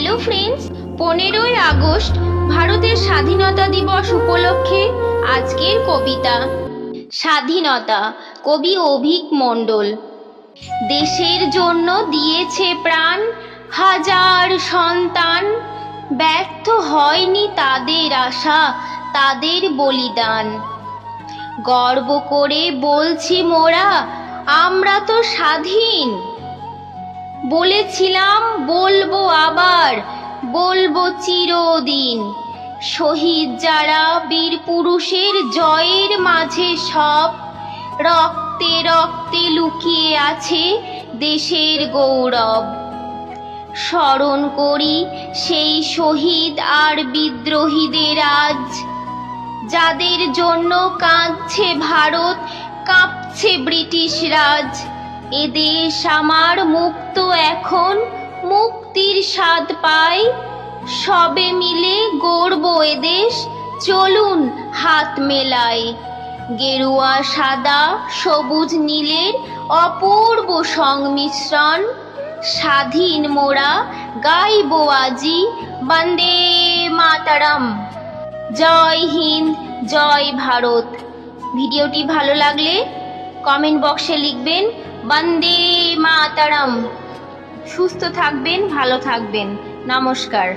Hello friends, 15ই August ভারতের স্বাধীনতা দিবস উপলক্ষে আজকের কবিতা। স্বাধীনতা, কবি অভিক মণ্ডল। দেশের জন্য দিয়েছে প্রাণ হাজার সন্তান, ব্যর্থ হয়নি তাদের আশা, তাদের বলিদান। গর্ব করে বলছি মোরা, আমরা তো স্বাধীন। বলেছিলাম বলবো আবার, বলবো চিরদিন। শহীদ যারা বীর পুরুষের জয়ের মাঝে সব, রক্তে রক্তে লুকিয়ে আছে দেশের গৌরব। স্মরণ করি সেই শহীদ আর বিদ্রোহীদের আজ, যাদের জন্য কাঁদছে ভারত, কাঁপছে ব্রিটিশ রাজ। এদেশ আমার মুক্ত এখন, মুক্তির স্বাদ পাই। সবে মিলে গড়ব এদেশ, চলুন হাত মেলাই। গেরুয়া সাদা সবুজ নীলের অপূর্ব সংমিশ্রণ, স্বাধীন মোরা গাইব আজি বন্দে মাতরম। জয় হিন্দ, জয় ভারত। ভিডিওটি ভালো লাগলে কমেন্ট বক্সে লিখবেন বন্দে মাতরম। সুস্থ থাকবেন, ভালো থাকবেন। নমস্কার।